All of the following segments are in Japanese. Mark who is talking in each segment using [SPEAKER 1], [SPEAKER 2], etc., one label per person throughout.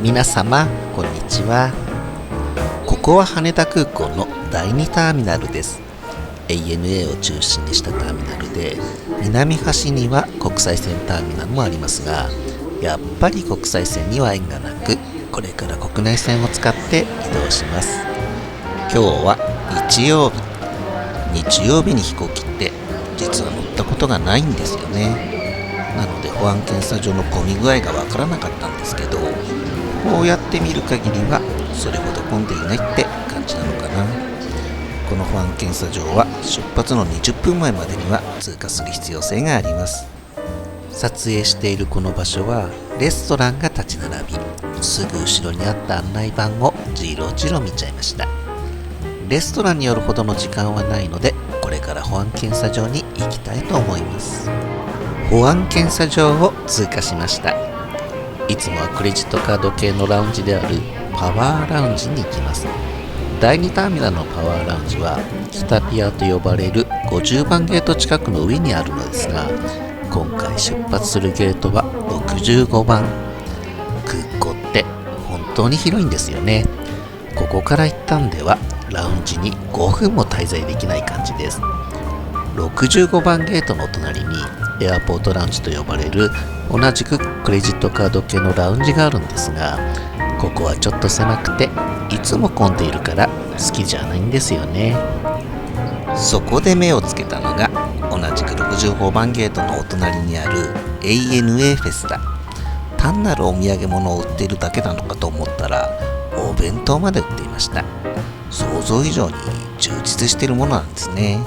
[SPEAKER 1] 皆様こんにちは。ここは羽田空港の第2ターミナルです。 ANA を中心にしたターミナルで、南端には国際線ターミナルもありますが、やっぱり国際線には縁がなく、これから国内線を使って移動します。今日は日曜日に飛行機って実は乗ったことがないんですよね。なので保安検査場の混み具合がわからなかったんですけど、こうやって見る限りはそれほど混んでいないって感じなのかな。この保安検査場は出発の20分前までには通過する必要性があります。撮影しているこの場所はレストランが立ち並び、すぐ後ろにあった案内板をじろじろ見ちゃいました。レストランによるほどの時間はないので、これから保安検査場に行きたいと思います。保安検査場を通過しました。いつもはクレジットカード系のラウンジであるパワーラウンジに行きます。第2ターミナルのパワーラウンジは北ピアと呼ばれる50番ゲート近くの上にあるのですが、今回出発するゲートは65番。空港って本当に広いんですよね。ここから行ったんではラウンジに5分も滞在できない感じです。65番ゲートの隣にエアポートラウンジと呼ばれる同じくクレジットカード系のラウンジがあるんですが、ここはちょっと狭くていつも混んでいるから好きじゃないんですよね。そこで目をつけたのが同じく65番ゲートのお隣にある ANA フェスタ。単なるお土産物を売っているだけなのかと思ったら、お弁当まで売っていました。想像以上に充実しているものなんですね。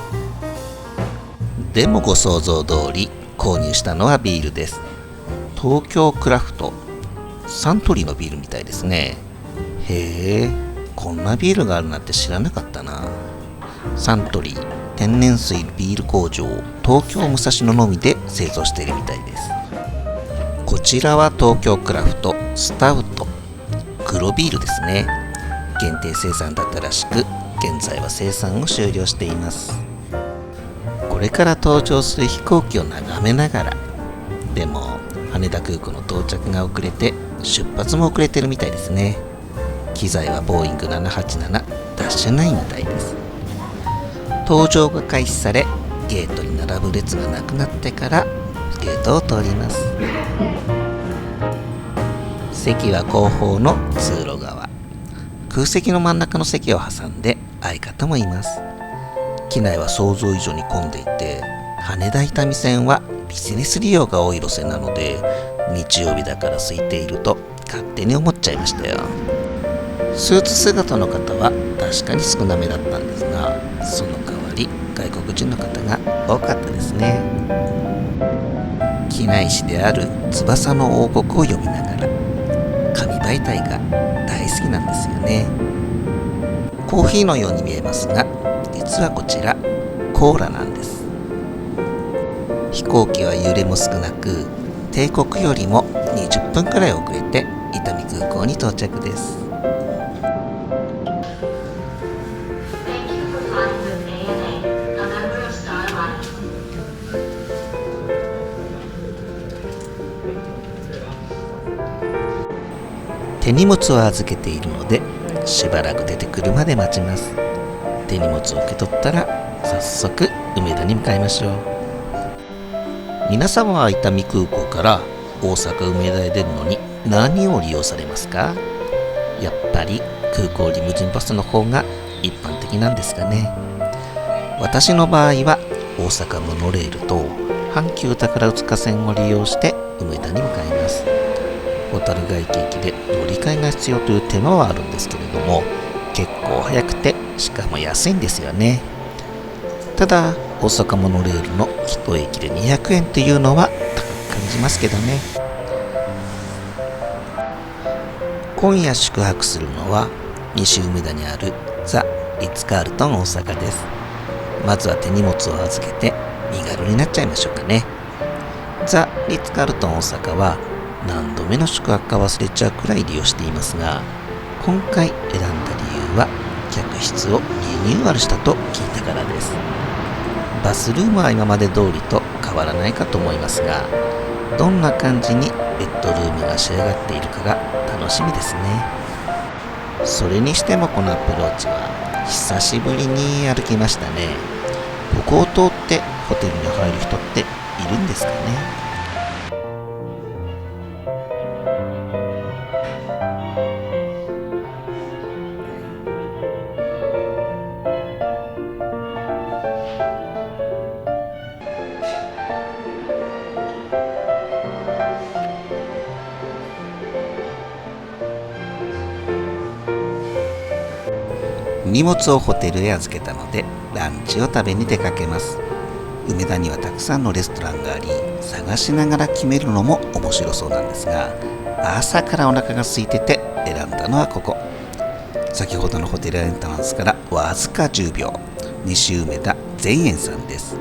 [SPEAKER 1] でもご想像通り購入したのはビールです。東京クラフト、サントリーのビールみたいですね。へえ、こんなビールがあるなんて知らなかったな。サントリー天然水ビール工場東京武蔵野のみで製造しているみたいです。こちらは東京クラフトスタウト、黒ビールですね。限定生産だったらしく、現在は生産を終了しています。これから登場する飛行機を眺めながら、でも羽田空港の到着が遅れて出発も遅れてるみたいですね。機材はボーイング787ダッシュ9みたいです。搭乗が開始され、ゲートに並ぶ列がなくなってからゲートを通ります。席は後方の通路側、空席の真ん中の席を挟んで相方もいます。機内は想像以上に混んでいて、羽田伊丹線はビジネス利用が多い路線なので、日曜日だから空いていると勝手に思っちゃいましたよ。スーツ姿の方は確かに少なめだったんですが、その代わり外国人の方が多かったですね。機内紙である翼の王国を読みながら、紙媒体が大好きなんですよね。コーヒーのように見えますが、実はこちらコーラなんです。飛行機は揺れも少なく、定刻よりも20分くらい遅れて伊丹空港に到着です。手荷物を預けているので、しばらく出てくるまで待ちます。手荷物を受け取ったら早速梅田に向かいましょう。皆様は伊丹空港から大阪梅田へ出るのに何を利用されますか？やっぱり空港リムジンバスの方が一般的なんですかね。私の場合は大阪モノレールと阪急宝塚線を利用して梅田に向かいます。小樽外駅駅で乗り換えが必要という手間はあるんですけれども、結構早くてしかも安いんですよね。ただ大阪モノレールの1駅で200円というのは高く感じますけどね。今夜宿泊するのは西梅田にあるザ・リッツカールトン大阪です。まずは手荷物を預けて身軽になっちゃいましょうかね。ザ・リッツカールトン大阪は何度目の宿泊か忘れちゃうくらい利用していますが、今回選んだ理由は客室をリニューアルしたと聞いたからです。バスルームは今まで通りと変わらないかと思いますが、どんな感じにベッドルームが仕上がっているかが楽しみですね。それにしてもこのアプローチは久しぶりに歩きましたね。ここを通ってホテルに入る人っているんですかね。荷物をホテルへ預けたのでランチを食べに出かけます。梅田にはたくさんのレストランがあり、探しながら決めるのも面白そうなんですが、朝からお腹が空いてて選んだのはここ。先ほどのホテルエントランスからわずか10秒、西梅田善円さんです。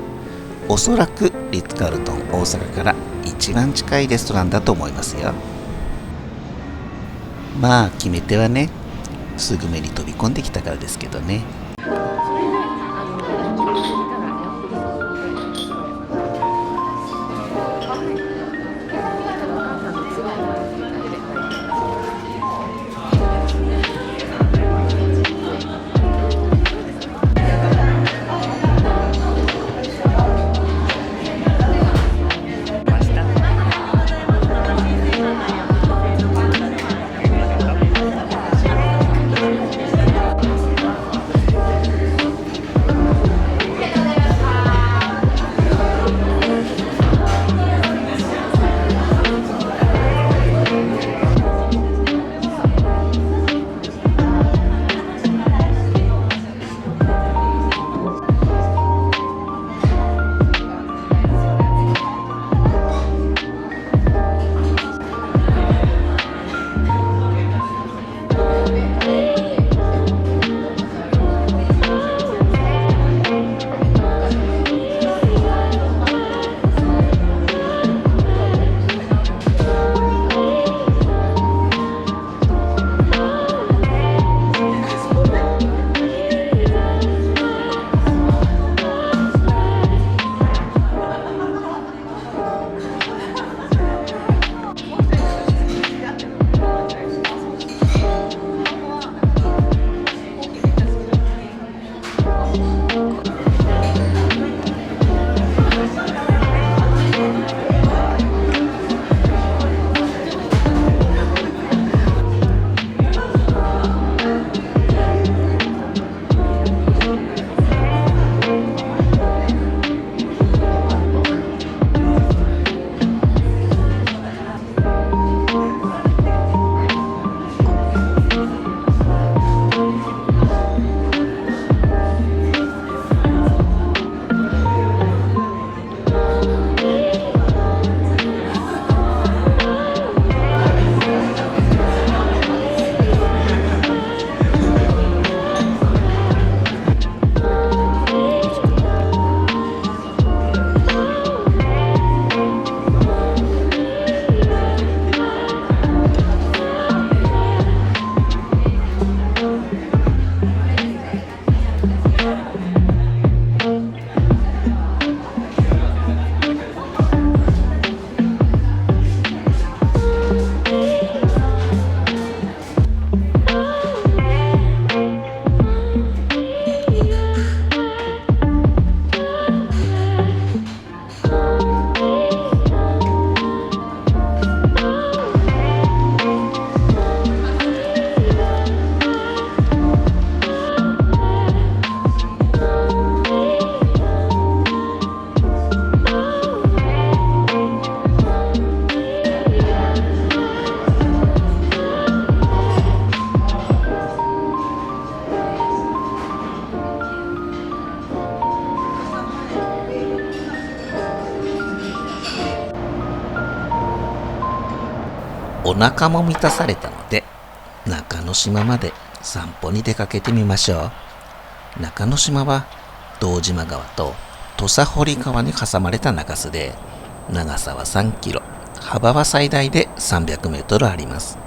[SPEAKER 1] おそらくリッツ・カールトン大阪から一番近いレストランだと思いますよ。まあ決め手はね、すぐ目に飛び込んできたからですけどね。お腹も満たされたので中之島まで散歩に出かけてみましょう。中之島は堂島川と土佐堀川に挟まれた中州で、長さは3キロ、幅は最大で300メートルあります。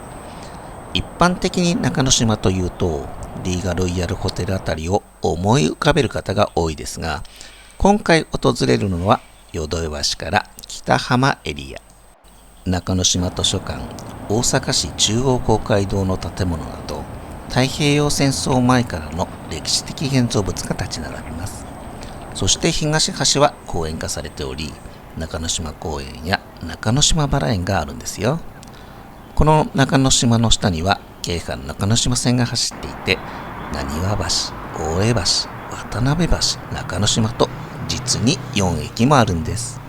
[SPEAKER 1] 一般的に中之島というとリーガロイヤルホテルあたりを思い浮かべる方が多いですが、今回訪れるのは淀川市から北浜エリア。中之島図書館、大阪市中央公会堂の建物など、太平洋戦争前からの歴史的建造物が立ち並びます。そして東端は公園化されており、中之島公園や中之島バラ園があるんですよ。この中之島の下には京阪中之島線が走っていて、浪速橋、大江橋、渡辺橋、中之島と実に4駅もあるんです。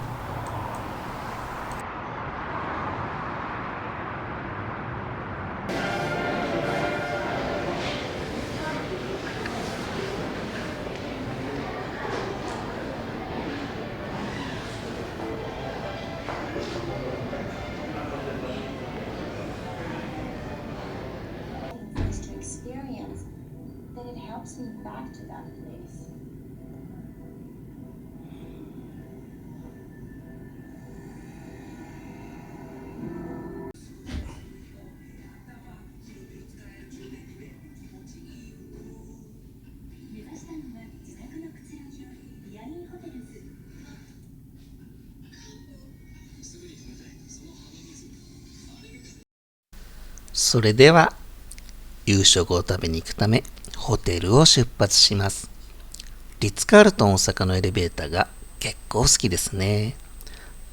[SPEAKER 1] それでは夕食を食べに行くためホテルを出発します。リッツカールトン大阪のエレベーターが結構好きですね。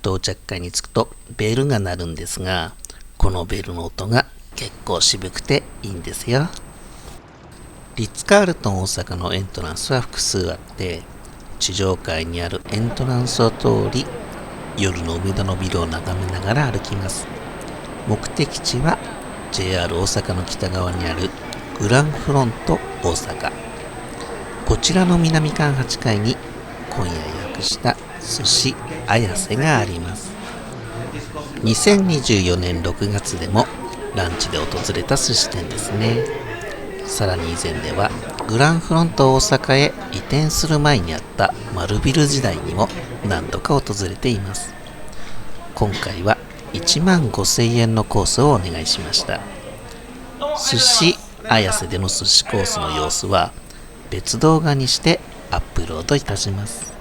[SPEAKER 1] 到着階に着くとベルが鳴るんですが、このベルの音が結構渋くていいんですよ。リッツカールトン大阪のエントランスは複数あって、地上階にあるエントランスを通り、夜の梅田のビルを眺めながら歩きます。目的地はJR 大阪の北側にあるグランフロント大阪。こちらの南館8階に今夜予約した寿司綾瀬があります。2024年6月でもランチで訪れた寿司店ですね。さらに以前ではグランフロント大阪へ移転する前にあった丸ビル時代にも何度か訪れています。今回は15,000円のコースをお願いしました。寿司綾瀬での寿司コースの様子は別動画にしてアップロードいたします。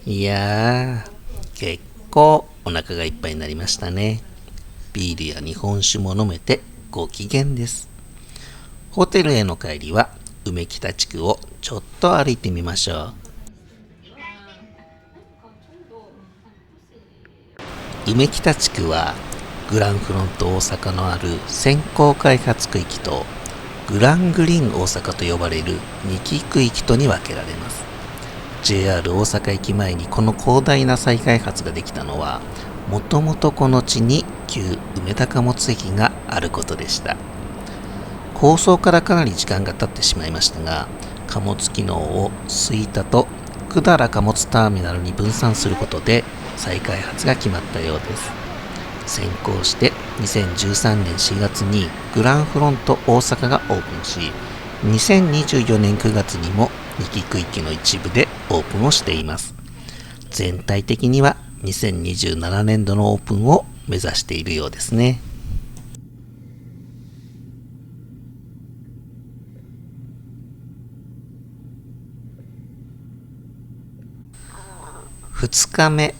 [SPEAKER 1] いやー、結構お腹がいっぱいになりましたね。ビールや日本酒も飲めてご機嫌です。ホテルへの帰りは梅北地区をちょっと歩いてみましょう。梅北地区はグランフロント大阪のある先行開発区域とグラングリーン大阪と呼ばれる2期区域とに分けられます。JR 大阪駅前にこの広大な再開発ができたのは、もともとこの地に旧梅田貨物駅があることでした。構想からかなり時間が経ってしまいましたが、貨物機能を吹田と百済貨物ターミナルに分散することで再開発が決まったようです。先行して2013年4月にグランフロント大阪がオープンし、2024年9月にも2期区域の一部でオープンをしています。全体的には2027年度のオープンを目指しているようですね。2日目、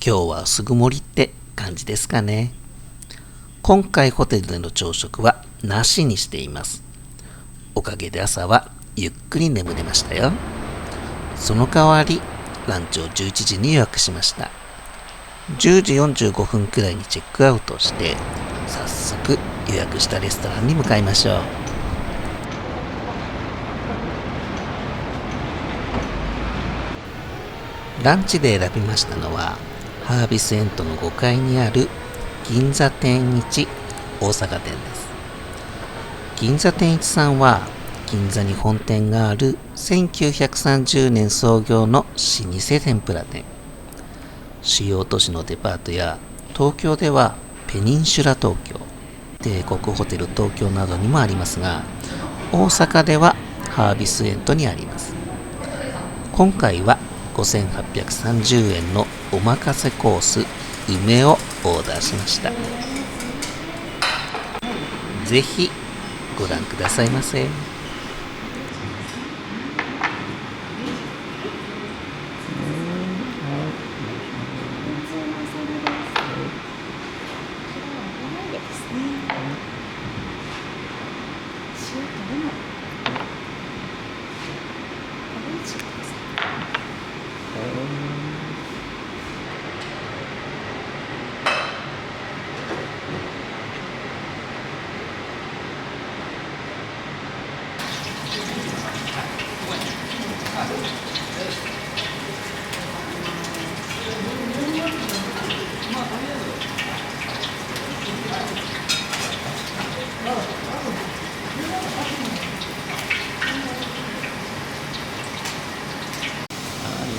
[SPEAKER 1] 今日はすぐ盛りって感じですかね。今回ホテルでの朝食はなしにしています。おかげで朝はゆっくり眠れましたよ。その代わりランチを11時に予約しました。10時45分くらいにチェックアウトして、早速予約したレストランに向かいましょう。ランチで選びましたのはハービスエントの5階にある銀座天一大阪店です。銀座天一さんは銀座に本店がある1930年創業の老舗天ぷら店。主要都市のデパートや東京ではペニンシュラ東京、帝国ホテル東京などにもありますが、大阪ではハービスエントにあります。今回は5,830円のおまかせコース梅をオーダーしました。ぜひご覧くださいませ。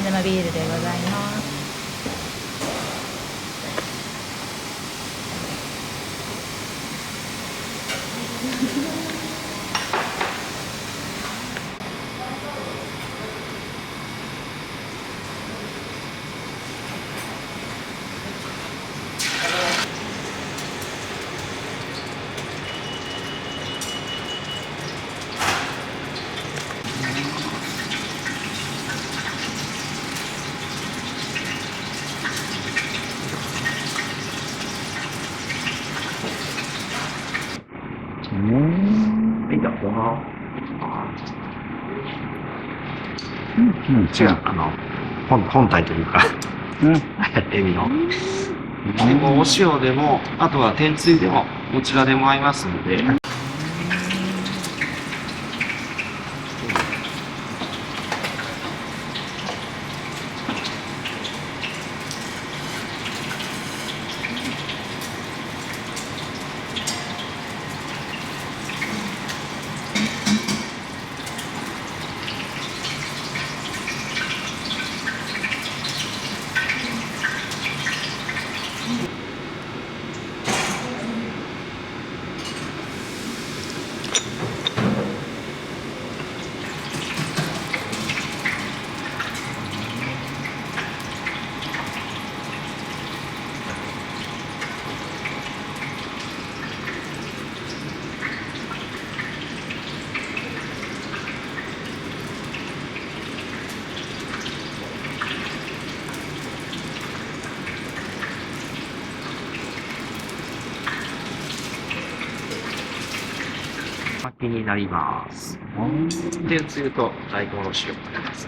[SPEAKER 2] 生ビールでございます。
[SPEAKER 3] はい、どうぞ。違う、本体というか、エビの。でも、お塩でも、あとは天つゆでも、どちらでも合いますので。巻きになります。天つゆと大根おろしをかけます。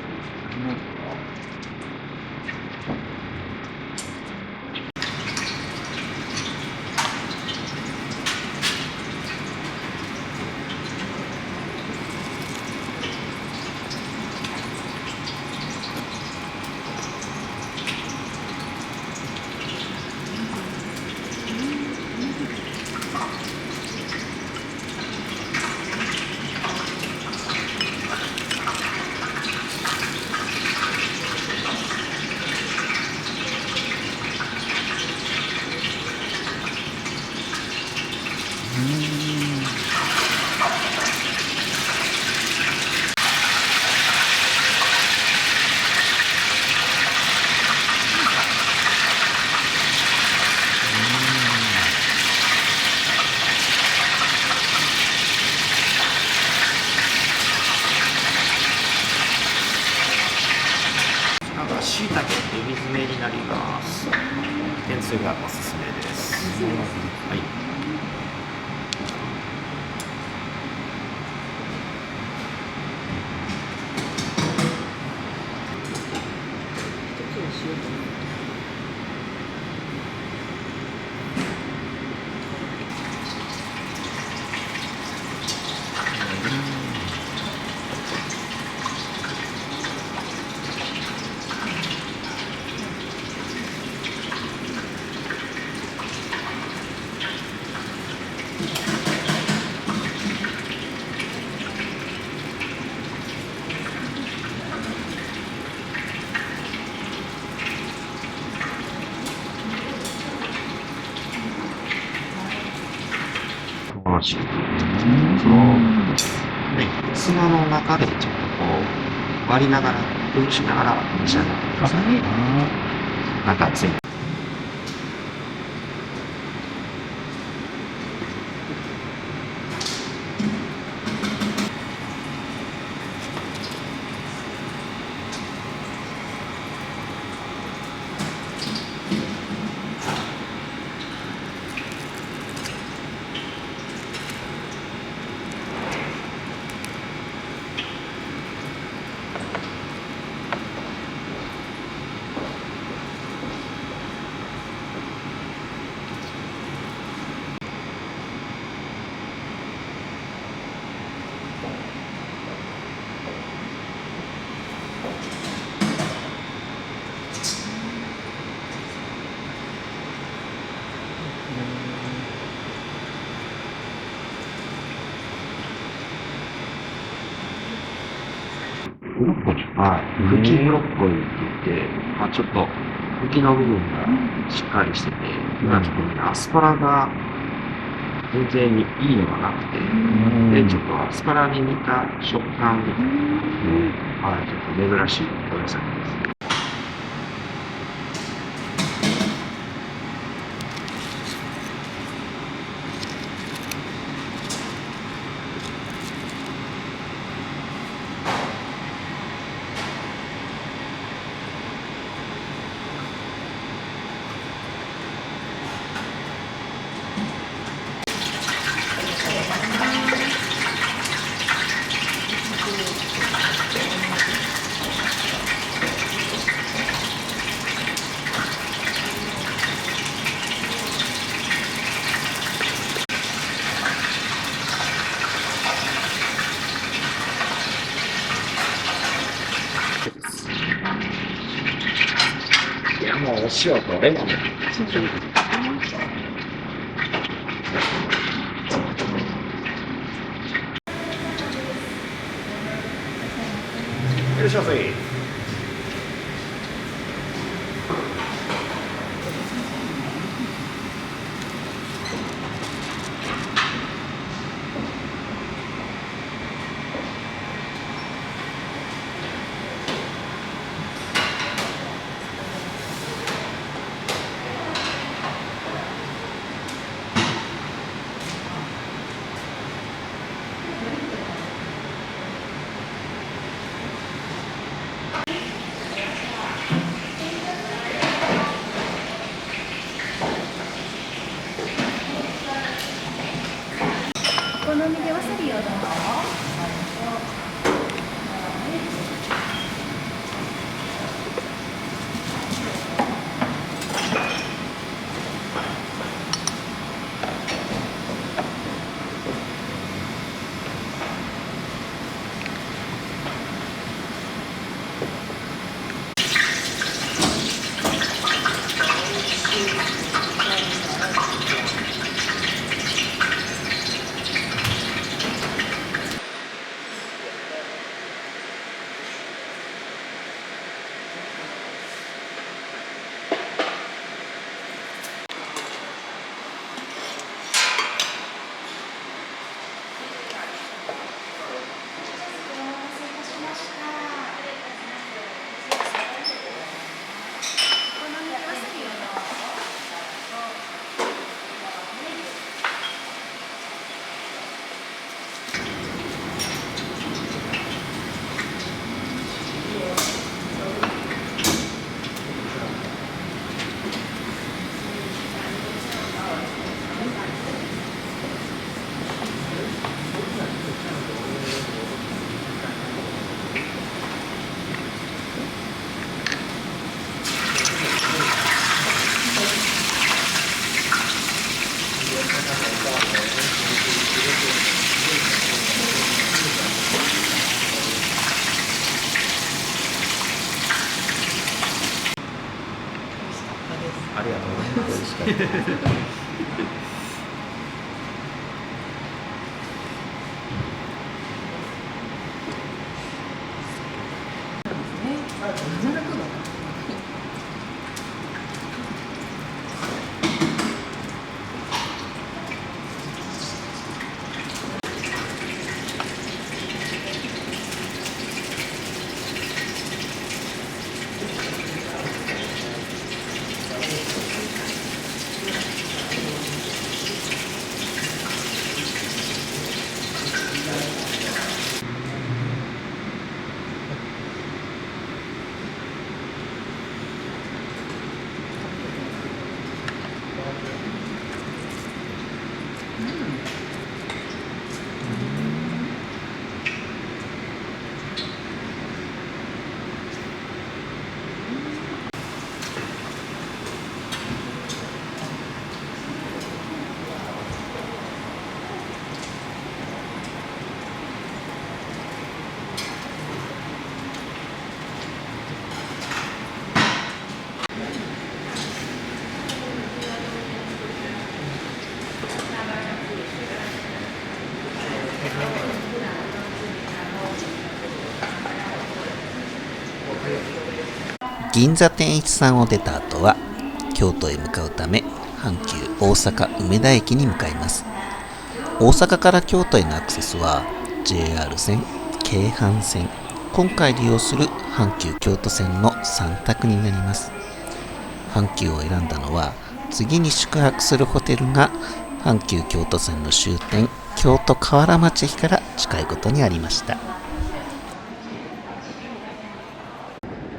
[SPEAKER 3] しいたけエビ詰めになります。天つゆがおすすめです。はい。そのね、砂の中でちょっとこう割りながら、崩しながら召し上がってください。なんか熱い。ブロッコリー。はい。茎ブロッコリーって言って、まあちょっと、茎の部分がしっかりしてて、今ちょっとね、アスパラが全然いいのがなくて、で、ちょっとアスパラに似た食感で、はい、ちょっと珍しいお野菜です。いや、もうお塩とレモンで。いらっしゃいませ。
[SPEAKER 2] お好みでわさびをどうぞ。
[SPEAKER 1] ありがとうございます。美味しかったです。銀座天一さんを出た後は京都へ向かうため阪急大阪梅田駅に向かいます。大阪から京都へのアクセスは JR 線、京阪線、今回利用する阪急京都線の3択になります。阪急を選んだのは次に宿泊するホテルが阪急京都線の終点京都河原町駅から近いことにありました。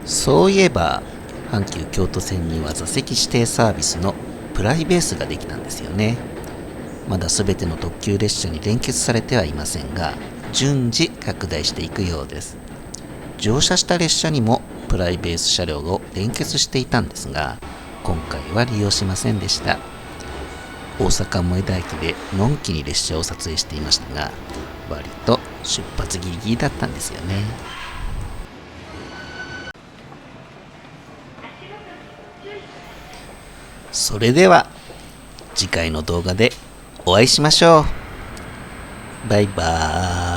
[SPEAKER 1] そういえば阪急京都線には座席指定サービスのプライベースができたんですよね。まだ全ての特急列車に連結されてはいませんが、順次拡大していくようです。乗車した列車にもプライベース車両を連結していたんですが、今回は利用しませんでした。大阪梅田駅でのんきに列車を撮影していましたが、割と出発ギリギリだったんですよね。それでは次回の動画でお会いしましょう。バイバーイ。